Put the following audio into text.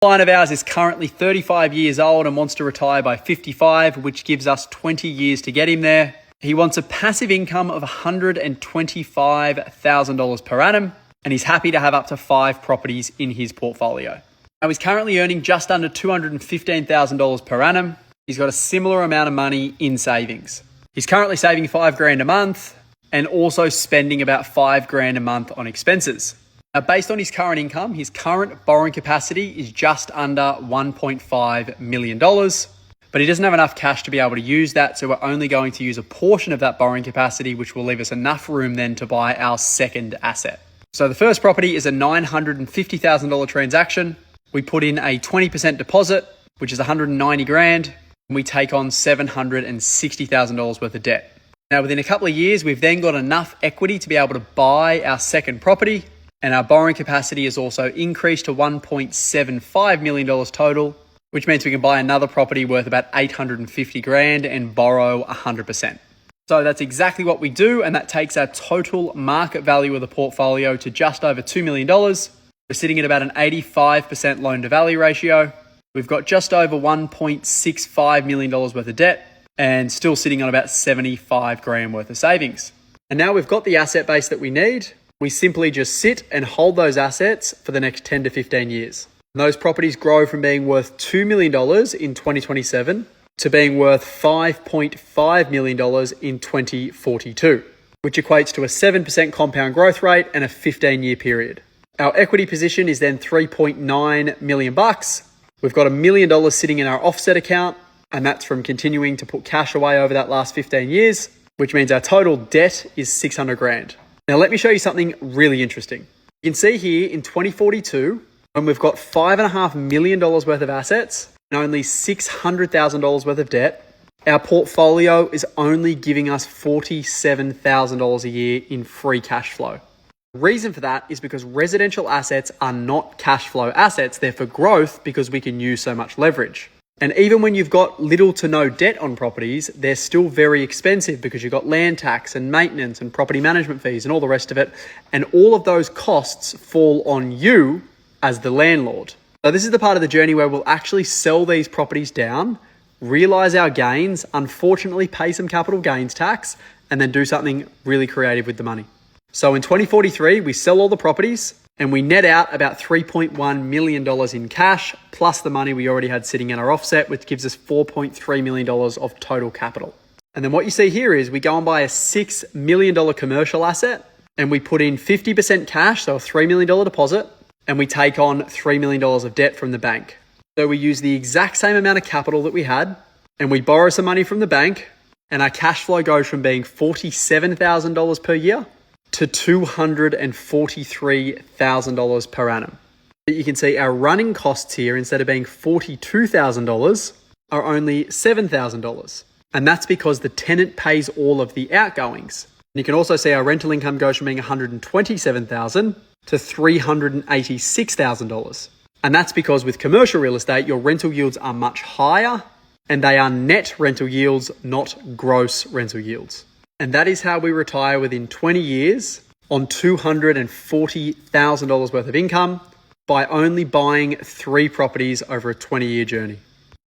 Client of ours is currently 35 years old and wants to retire by 55, which gives us 20 years to get him there. He wants a passive income of $125,000 per annum, and he's happy to have up to 5 properties in his portfolio. Now, he's currently earning just under $215,000 per annum. He's got a similar amount of money in savings. He's currently saving $5,000 a month and also spending about $5,000 a month on expenses. Now, based on his current income, his current borrowing capacity is just under $1.5 million, but he doesn't have enough cash to be able to use that, so we're only going to use a portion of that borrowing capacity, which will leave us enough room then to buy our second asset. So the first property is a $950,000 transaction. We put in a 20% deposit, which is $190,000, and we take on $760,000 worth of debt. Now, within a couple of years, we've then got enough equity to be able to buy our second property, and our borrowing capacity is also increased to $1.75 million total, which means we can buy another property worth about $850,000 and borrow 100%. So that's exactly what we do, and that takes our total market value of the portfolio to just over $2 million. We're sitting at about an 85% loan to value ratio. We've got just over $1.65 million worth of debt and still sitting on about $75,000 worth of savings. And now we've got the asset base that we need. We simply just sit and hold those assets for the next 10 to 15 years. And those properties grow from being worth $2 million in 2027 to being worth $5.5 million in 2042, which equates to a 7% compound growth rate and a 15-year period. Our equity position is then $3.9 million. We've got $1 million sitting in our offset account, and that's from continuing to put cash away over that last 15 years, which means our total debt is $600,000. Now, let me show you something really interesting. You can see here in 2042, when we've got $5.5 million worth of assets and only $600,000 worth of debt, our portfolio is only giving us $47,000 a year in free cash flow. The reason for that is because residential assets are not cash flow assets. They're for growth because we can use so much leverage. And even when you've got little to no debt on properties, they're still very expensive because you've got land tax and maintenance and property management fees and all the rest of it. And all of those costs fall on you as the landlord. So this is the part of the journey where we'll actually sell these properties down, realize our gains, unfortunately pay some capital gains tax, and then do something really creative with the money. So in 2043, we sell all the properties and we net out about $3.1 million in cash, plus the money we already had sitting in our offset, which gives us $4.3 million of total capital. And then what you see here is we go and buy a $6 million commercial asset and we put in 50% cash, so a $3 million deposit, and we take on $3 million of debt from the bank. So we use the exact same amount of capital that we had and we borrow some money from the bank, and our cash flow goes from being $47,000 per year to $243,000 per annum. But you can see our running costs here, instead of being $42,000, are only $7,000. And that's because the tenant pays all of the outgoings. And you can also see our rental income goes from being $127,000 to $386,000. And that's because with commercial real estate, your rental yields are much higher and they are net rental yields, not gross rental yields. And that is how we retire within 20 years on $240,000 worth of income by only buying 3 properties over a 20-year journey.